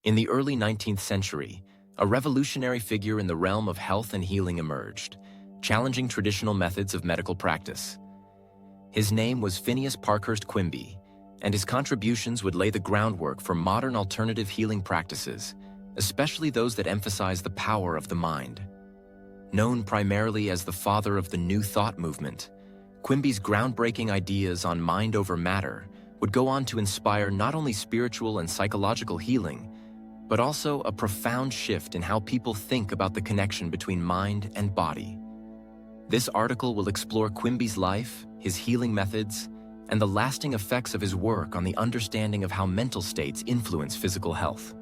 In the early 19th century, a revolutionary figure in the realm of health and healing emerged, challenging traditional methods of medical practice. His name was Phineas Quimby, and his contributions would lay the groundwork for modern alternative healing practices, especially those that emphasize the power of the mind. Known primarily as the father of the New Thought movement, Quimby's groundbreaking ideas on mind over matter would go on to inspire not only spiritual and psychological healing, but also a profound shift in how people think about the connection between mind and body. This article will explore Quimby's life, his healing methods, and the lasting effects of his work on the understanding of how mental states influence physical health.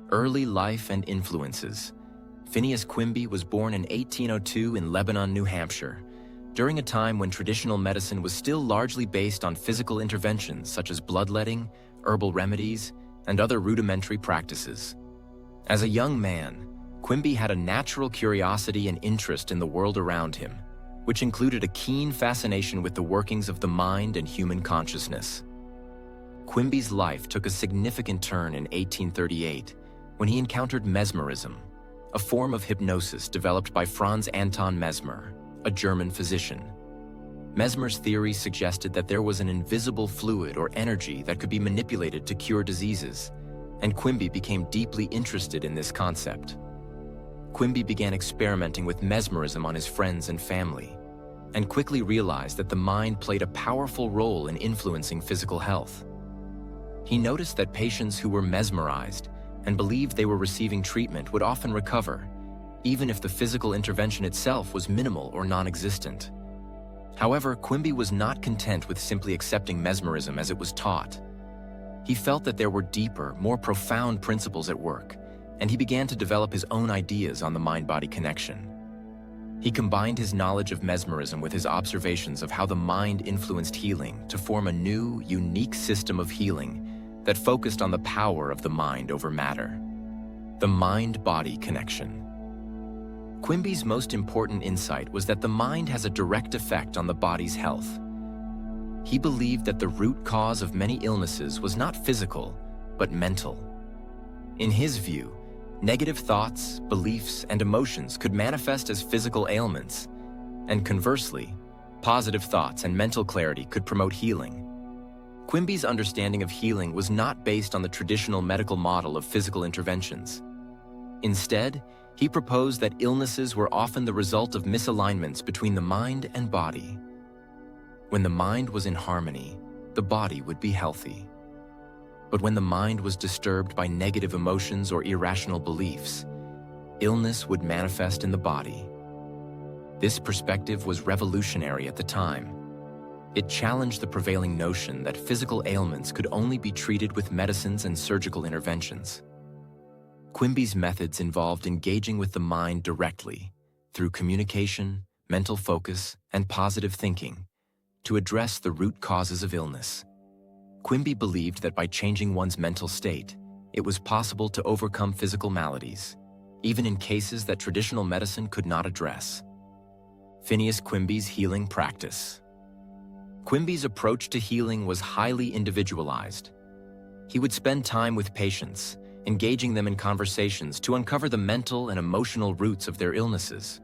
Early life and influences. Phineas Quimby was born in 1802 in Lebanon, New Hampshire, during a time when traditional medicine was still largely based on physical interventions such as bloodletting, herbal remedies, and other rudimentary practices. As a young man, Quimby had a natural curiosity and interest in the world around him, which included a keen fascination with the workings of the mind and human consciousness. Quimby's life took a significant turn in 1838 when he encountered mesmerism, a form of hypnosis developed by Franz Anton Mesmer, a German physician. Mesmer's theory suggested that there was an invisible fluid or energy that could be manipulated to cure diseases, and Quimby became deeply interested in this concept. Quimby began experimenting with mesmerism on his friends and family, and quickly realized that the mind played a powerful role in influencing physical health. He noticed that patients who were mesmerized and believed they were receiving treatment would often recover, even if the physical intervention itself was minimal or non-existent. However, Quimby was not content with simply accepting mesmerism as it was taught. He felt that there were deeper, more profound principles at work, and he began to develop his own ideas on the mind-body connection. He combined his knowledge of mesmerism with his observations of how the mind influenced healing to form a new, unique system of healing that focused on the power of the mind over matter. The mind-body connection. Quimby's most important insight was that the mind has a direct effect on the body's health. He believed that the root cause of many illnesses was not physical, but mental. In his view, negative thoughts, beliefs, and emotions could manifest as physical ailments, and conversely, positive thoughts and mental clarity could promote healing. Quimby's understanding of healing was not based on the traditional medical model of physical interventions. Instead, he proposed that illnesses were often the result of misalignments between the mind and body. When the mind was in harmony, the body would be healthy. But when the mind was disturbed by negative emotions or irrational beliefs, illness would manifest in the body. This perspective was revolutionary at the time. It challenged the prevailing notion that physical ailments could only be treated with medicines and surgical interventions. Quimby's methods involved engaging with the mind directly, through communication, mental focus, and positive thinking, to address the root causes of illness. Quimby believed that by changing one's mental state, it was possible to overcome physical maladies, even in cases that traditional medicine could not address. Phineas Quimby's healing practice. Quimby's approach to healing was highly individualized. He would spend time with patients, engaging them in conversations to uncover the mental and emotional roots of their illnesses.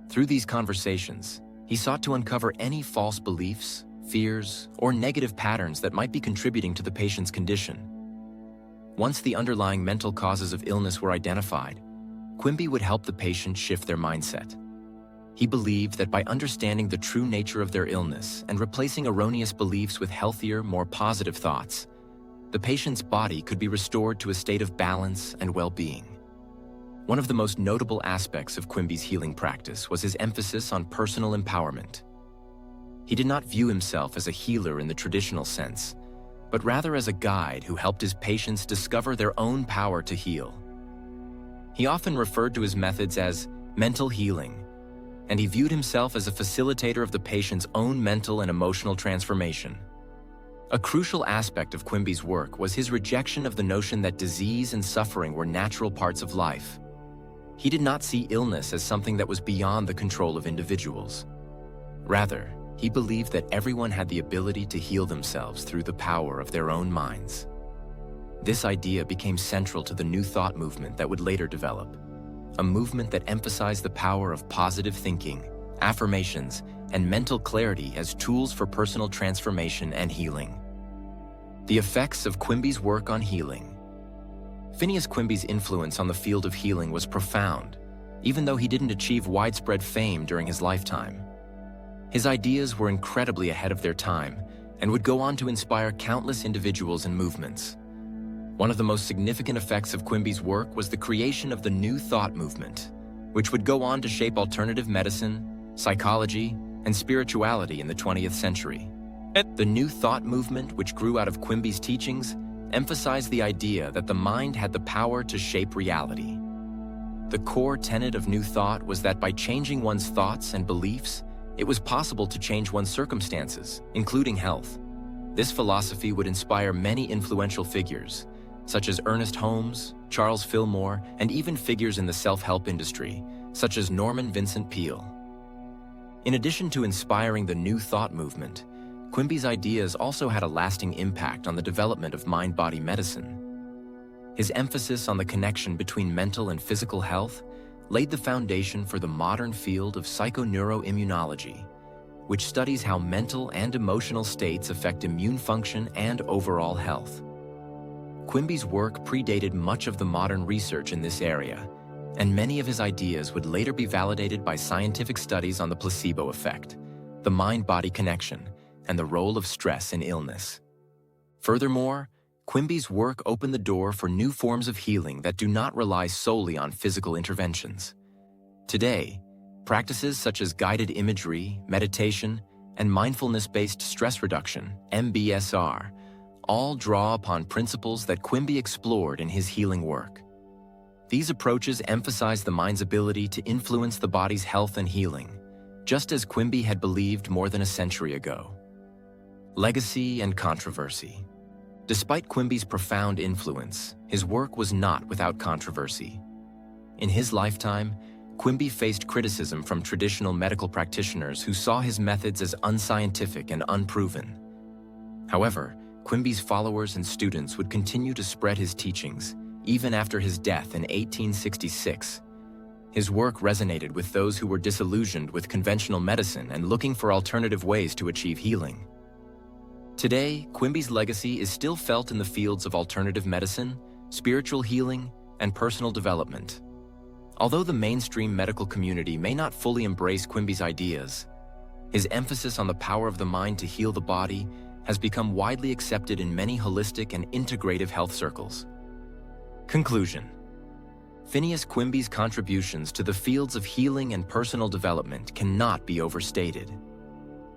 Through these conversations, he sought to uncover any false beliefs, fears, or negative patterns that might be contributing to the patient's condition. Once the underlying mental causes of illness were identified, Quimby would help the patient shift their mindset. He believed that by understanding the true nature of their illness and replacing erroneous beliefs with healthier, more positive thoughts, the patient's body could be restored to a state of balance and well-being. One of the most notable aspects of Quimby's healing practice was his emphasis on personal empowerment. He did not view himself as a healer in the traditional sense, but rather as a guide who helped his patients discover their own power to heal. He often referred to his methods as mental healing, and he viewed himself as a facilitator of the patient's own mental and emotional transformation. A crucial aspect of Quimby's work was his rejection of the notion that disease and suffering were natural parts of life. He did not see illness as something that was beyond the control of individuals. Rather, he believed that everyone had the ability to heal themselves through the power of their own minds. This idea became central to the New Thought movement that would later develop, a movement that emphasized the power of positive thinking, affirmations, and mental clarity as tools for personal transformation and healing. The effects of Quimby's work on healing. Phineas Quimby's influence on the field of healing was profound, even though he didn't achieve widespread fame during his lifetime. His ideas were incredibly ahead of their time and would go on to inspire countless individuals and movements. One of the most significant effects of Quimby's work was the creation of the New Thought movement, which would go on to shape alternative medicine, psychology, and spirituality in the 20th century. The New Thought movement, which grew out of Quimby's teachings, emphasized the idea that the mind had the power to shape reality. The core tenet of New Thought was that by changing one's thoughts and beliefs, it was possible to change one's circumstances, including health. This philosophy would inspire many influential figures, such as Ernest Holmes, Charles Fillmore, and even figures in the self-help industry, such as Norman Vincent Peale. In addition to inspiring the New Thought movement, Quimby's ideas also had a lasting impact on the development of mind-body medicine. His emphasis on the connection between mental and physical health laid the foundation for the modern field of psychoneuroimmunology, which studies how mental and emotional states affect immune function and overall health. Quimby's work predated much of the modern research in this area, and many of his ideas would later be validated by scientific studies on the placebo effect, the mind-body connection, and the role of stress in illness. Furthermore, Quimby's work opened the door for new forms of healing that do not rely solely on physical interventions. Today, practices such as guided imagery, meditation, and mindfulness-based stress reduction, MBSR, all draw upon principles that Quimby explored in his healing work. These approaches emphasize the mind's ability to influence the body's health and healing, just as Quimby had believed more than a century ago. Legacy and controversy. Despite Quimby's profound influence, his work was not without controversy. In his lifetime, Quimby faced criticism from traditional medical practitioners who saw his methods as unscientific and unproven. However, Quimby's followers and students would continue to spread his teachings, even after his death in 1866. His work resonated with those who were disillusioned with conventional medicine and looking for alternative ways to achieve healing. Today, Quimby's legacy is still felt in the fields of alternative medicine, spiritual healing, and personal development. Although the mainstream medical community may not fully embrace Quimby's ideas, his emphasis on the power of the mind to heal the body has become widely accepted in many holistic and integrative health circles. Conclusion. Phineas Quimby's contributions to the fields of healing and personal development cannot be overstated.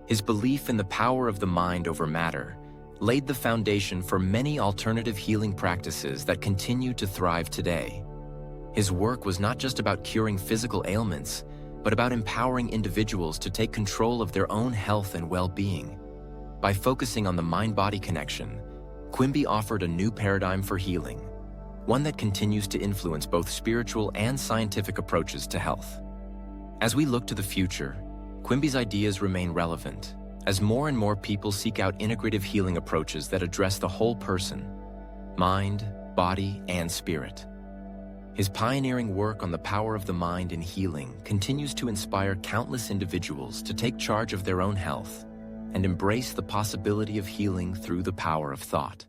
His belief in the power of the mind over matter laid the foundation for many alternative healing practices that continue to thrive today. His work was not just about curing physical ailments, but about empowering individuals to take control of their own health and well-being. By focusing on the mind-body connection, Quimby offered a new paradigm for healing, one that continues to influence both spiritual and scientific approaches to health. As we look to the future, Quimby's ideas remain relevant, as more and more people seek out integrative healing approaches that address the whole person, mind, body, and spirit. His pioneering work on the power of the mind in healing continues to inspire countless individuals to take charge of their own health and embrace the possibility of healing through the power of thought.